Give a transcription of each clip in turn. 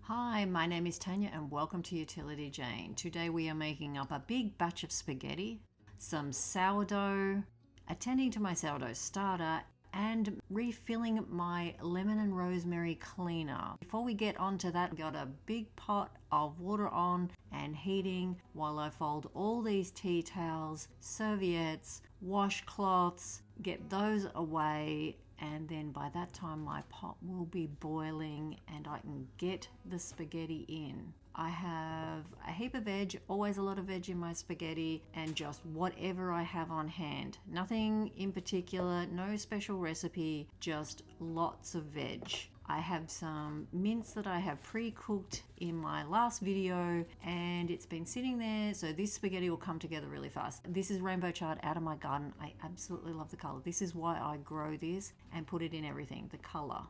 Hi, my name is Tanya and welcome to Utility Jane. Today we are making up a big batch of spaghetti, some sourdough, attending to my sourdough starter, and refilling my lemon and rosemary cleaner. Before we get onto that, I've got a big pot of water on and heating while I fold all these tea towels, serviettes, washcloths, get those away, and then by that time my pot will be boiling and I can get the spaghetti in. I have a heap of veg, always a lot of veg in my spaghetti, and just whatever I have on hand. Nothing in particular, no special recipe, just lots of veg. I have some mince that I have pre-cooked in my last video and it's been sitting there, so this spaghetti will come together really fast. This is rainbow chard out of my garden. I absolutely love the color. This is why I grow this and put it in everything, the color.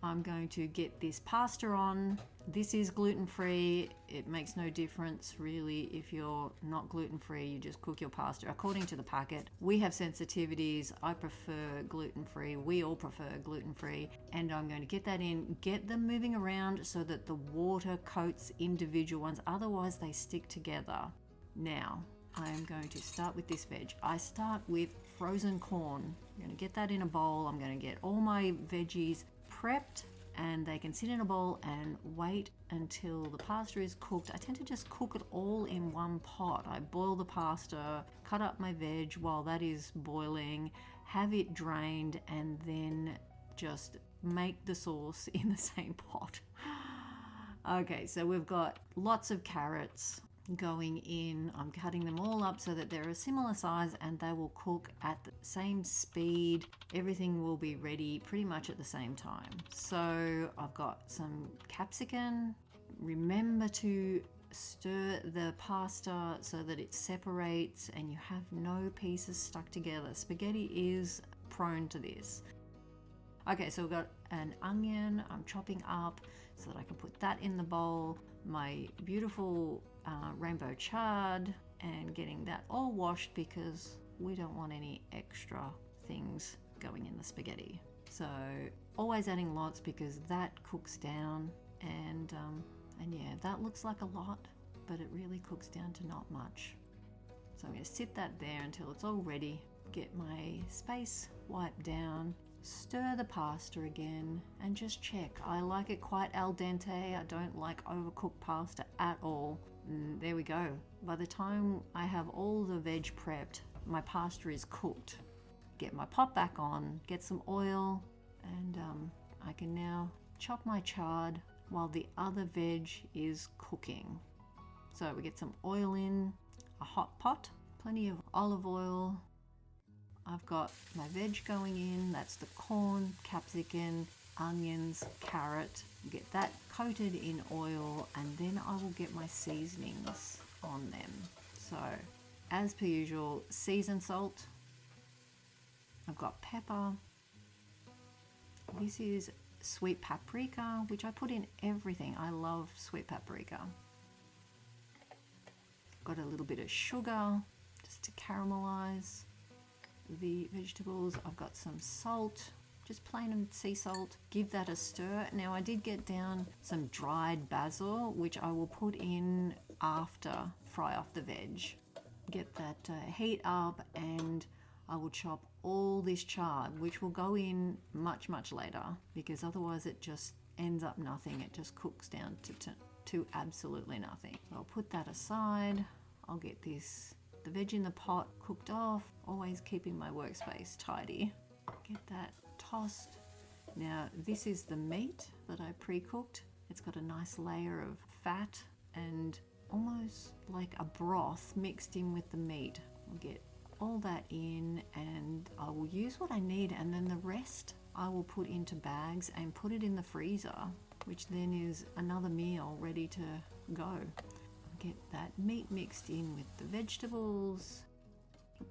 I'm going to get this pasta on. This is gluten-free. It makes no difference really if you're not gluten-free, you just cook your pasta according to the packet. We have sensitivities. I prefer gluten-free. We all prefer gluten-free. And I'm going to get that in, get them moving around so that the water coats individual ones, otherwise they stick together. Now, I am going to start with this veg. I start with frozen corn. I'm going to get that in a bowl. I'm going to get all my veggies prepped and they can sit in a bowl and wait until the pasta is cooked. I tend to just cook it all in one pot. I boil the pasta, cut up my veg while that is boiling, have it drained, and then just make the sauce in the same pot. Okay, so we've got lots of carrots going in. I'm cutting them all up so that they're a similar size and they will cook at the same speed. Everything will be ready pretty much at the same time. So I've got some capsicum. Remember to stir the pasta so that it separates and you have no pieces stuck together. Spaghetti is prone to this. Okay, so we've got an onion I'm chopping up so that I can put that in the bowl. My beautiful rainbow chard, and getting that all washed because we don't want any extra things going in the spaghetti. So always adding lots because that cooks down, and yeah, that looks like a lot, but it really cooks down to not much. So I'm going to sit that there until it's all ready, get my space wiped down, stir the pasta again, and just check. I like it quite al dente. I don't like overcooked pasta at all. And there we go. By the time I have all the veg prepped, my pasta is cooked. Get my pot back on, get some oil, and I can now chop my chard while the other veg is cooking. So we get some oil in a hot pot, plenty of olive oil. I've got my veg going in, that's the corn, capsicum, onions, carrot. Get that coated in oil and then I will get my seasonings on them. So, as per usual, seasoned salt. I've got pepper. This is sweet paprika, which I put in everything. I love sweet paprika. Got a little bit of sugar just to caramelize the vegetables. I've got some salt, just plain and sea salt. Give that a stir. Now I did get down some dried basil, which I will put in after fry off the veg. Get that heat up and I will chop all this chard, which will go in much later because otherwise it just ends up nothing. It just cooks down to absolutely nothing. So I'll put that aside. I'll get the veg in the pot cooked off, always keeping my workspace tidy. Get that tossed. Now this is the meat that I pre-cooked. It's got a nice layer of fat and almost like a broth mixed in with the meat. I'll get all that in and I will use what I need, and then the rest I will put into bags and put it in the freezer, which then is another meal ready to go. Get that meat mixed in with the vegetables,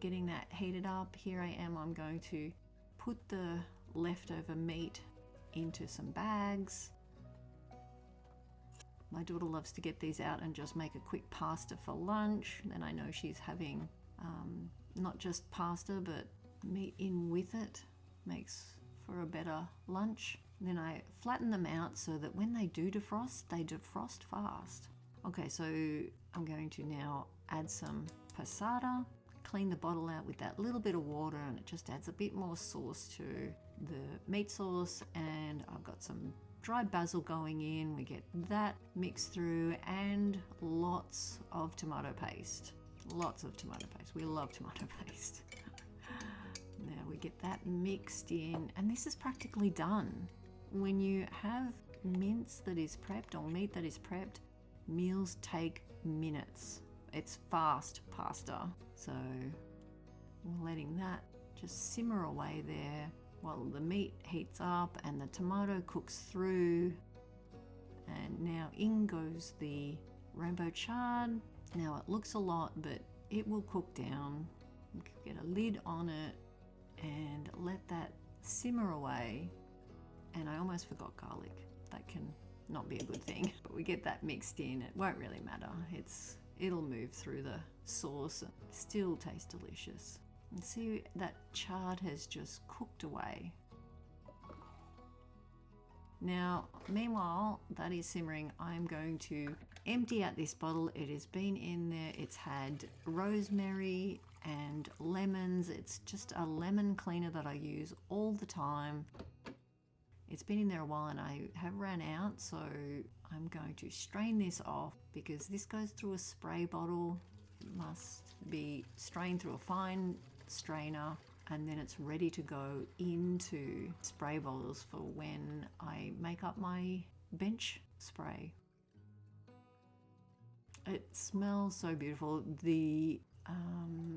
getting that heated up. Here I am, I'm going to put the leftover meat into some bags. My daughter loves to get these out and just make a quick pasta for lunch. Then I know she's having not just pasta but meat in with it. Makes for a better lunch. Then I flatten them out so that when they do defrost, they defrost fast. Okay, so I'm going to now add some passata, clean the bottle out with that little bit of water, and it just adds a bit more sauce to the meat sauce. And I've got some dried basil going in. We get that mixed through, and lots of tomato paste. Lots of tomato paste. We love tomato paste. Now we get that mixed in, and this is practically done. When you have mince that is prepped or meat that is prepped, meals take minutes. It's fast pasta. So we're letting that just simmer away there while the meat heats up and the tomato cooks through. And now in goes the rainbow chard. Now it looks a lot, but it will cook down. Get a lid on it and let that simmer away. And I almost forgot garlic. That can not be a good thing. But we get that mixed in. It won't really matter. It'll move through the sauce and still taste delicious. And see, that chard has just cooked away. Now, meanwhile, that is simmering. I'm going to empty out this bottle. It has been in there. It's had rosemary and lemons. It's just a lemon cleaner that I use all the time. It's been in there a while and I have ran out, so I'm going to strain this off because this goes through a spray bottle. It must be strained through a fine strainer, and then it's ready to go into spray bottles for when I make up my bench spray. It smells so beautiful. The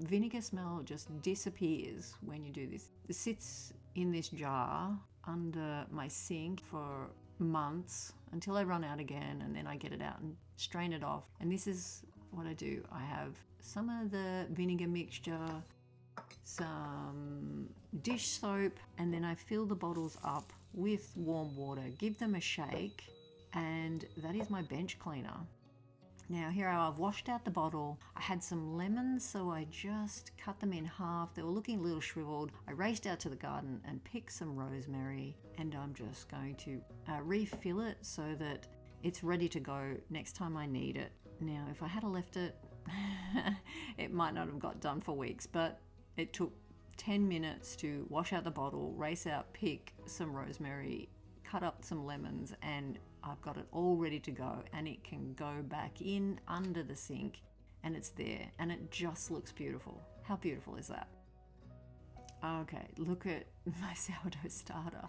vinegar smell just disappears when you do this. It sits in this jar under my sink for months until I run out again, and then I get it out and strain it off. And this is what I do. I have some of the vinegar mixture, some dish soap, and then I fill the bottles up with warm water, give them a shake, and that is my bench cleaner. Now here I've washed out the bottle. I had some lemons, so I just cut them in half. They were looking a little shriveled. I raced out to the garden and picked some rosemary, and I'm just going to refill it so that it's ready to go next time I need it. Now if I had left it, it might not have got done for weeks, but it took 10 minutes to wash out the bottle, race out, pick some rosemary, cut up some lemons, and I've got it all ready to go, and it can go back in under the sink and it's there, and it just looks beautiful. How beautiful is that? Okay, look at my sourdough starter.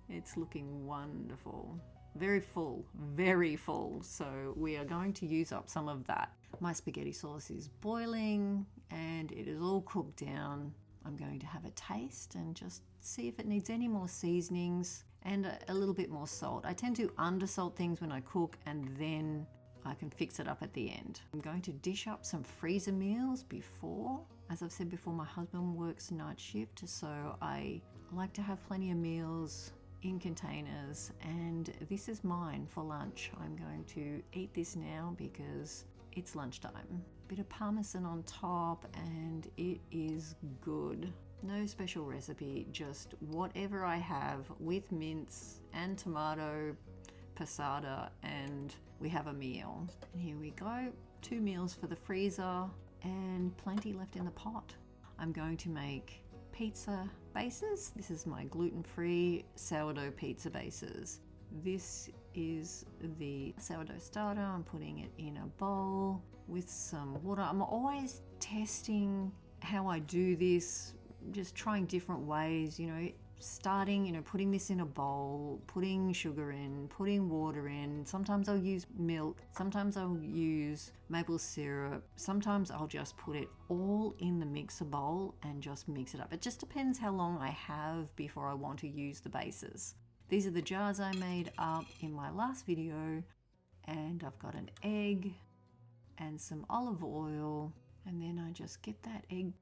It's looking wonderful. Very full, very full. So we are going to use up some of that. My spaghetti sauce is boiling and it is all cooked down. I'm going to have a taste and just see if it needs any more seasonings and a little bit more salt. I tend to undersalt things when I cook, and then I can fix it up at the end. I'm going to dish up some freezer meals before. As I've said before, my husband works night shift, so I like to have plenty of meals in containers, and this is mine for lunch. I'm going to eat this now because it's lunchtime. Bit of parmesan on top and it is good. No special recipe, just whatever I have with mince and tomato, passata, and we have a meal. And here we go, 2 meals for the freezer and plenty left in the pot. I'm going to make pizza bases. This is my gluten-free sourdough pizza bases. This is the sourdough starter. I'm putting it in a bowl with some water. I'm always testing how I do this, just trying different ways, starting, putting this in a bowl, putting sugar in, putting water in. Sometimes I'll use milk, sometimes I'll use maple syrup, sometimes I'll just put it all in the mixer bowl and just mix it up. It just depends how long I have before I want to use the bases. These are the jars I made up in my last video, and I've got an egg and some olive oil, and then I just get that egg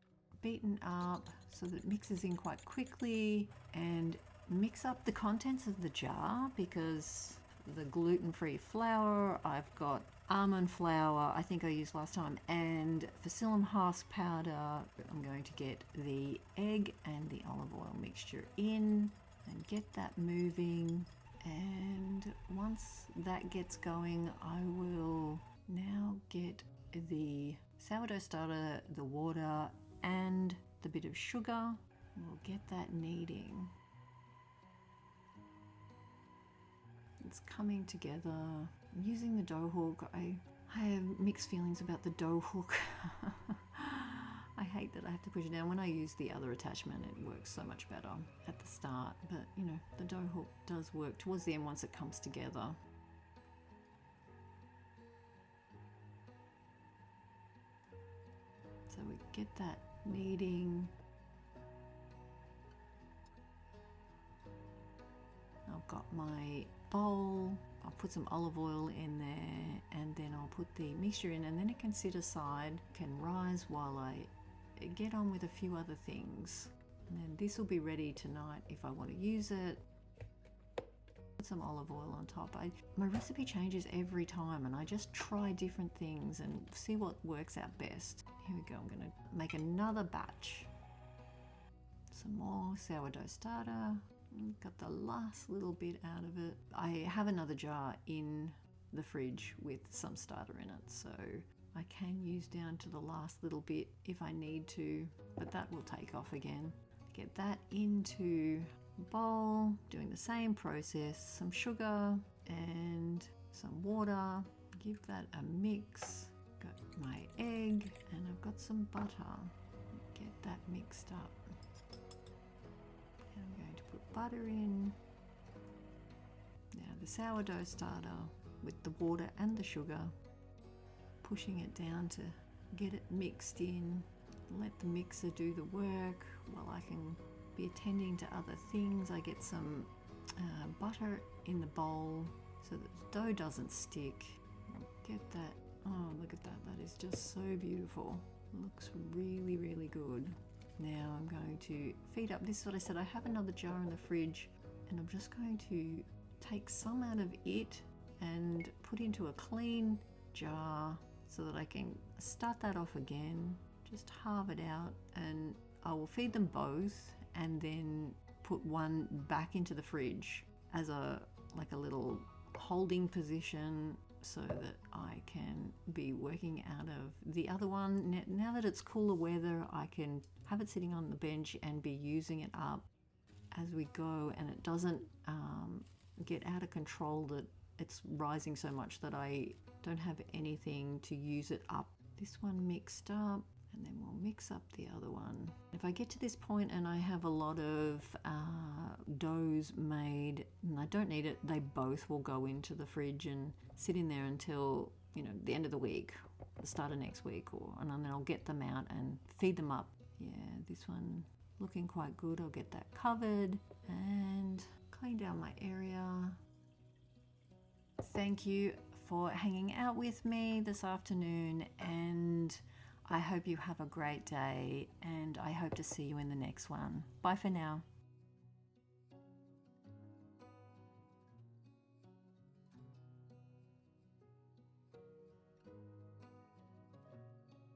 beaten up so that it mixes in quite quickly, and mix up the contents of the jar because the gluten-free flour, I've got almond flour, I think I used last time, and psyllium husk powder. I'm going to get the egg and the olive oil mixture in, and get that moving. And once that gets going, I will now get the sourdough starter, the water, and the bit of sugar. We'll get that kneading. It's coming together. I'm using the dough hook. I have mixed feelings about the dough hook. I hate that I have to push it down. When I use the other attachment, it works so much better at the start. But you know, the dough hook does work towards the end once it comes together. So we get that kneading. I've got my bowl. I'll put some olive oil in there, and then I'll put the mixture in, and then it can sit aside, can rise while I get on with a few other things. And then this will be ready tonight if I want to use it. Put some olive oil on top. My recipe changes every time, and I just try different things and see what works out best. Here we go. I'm going to make another batch. Some more sourdough starter. Got the last little bit out of it. I have another jar in the fridge with some starter in it, so I can use down to the last little bit if I need to, but that will take off again. Get that into a bowl, doing the same process, some sugar and some water. Give that a mix. Got my egg and I've got some butter. Get that mixed up. And I'm going to put butter in. Now the sourdough starter with the water and the sugar. Pushing it down to get it mixed in. Let the mixer do the work while I can be attending to other things. I get some butter in the bowl so that the dough doesn't stick. Get that. Oh, look at that. That is just so beautiful. Looks really, really good. Now I'm going to feed up. This is what I said. I have another jar in the fridge, and I'm just going to take some out of it and put into a clean jar so that I can start that off again. Just halve it out, and I will feed them both and then put one back into the fridge as a little holding position so that I can be working out of the other one. Now that it's cooler weather, I can have it sitting on the bench and be using it up as we go, and it doesn't get out of control that it's rising so much that I don't have anything to use it up. This one mixed up, and then we'll mix up the other one. If I get to this point and I have a lot of doughs made and I don't need it, they both will go into the fridge and sit in there until, you know, the end of the week, the start of next week, and then I'll get them out and feed them up. Yeah, this one looking quite good. I'll get that covered and clean down my area. Thank you for hanging out with me this afternoon, and I hope you have a great day, and I hope to see you in the next one. Bye for now.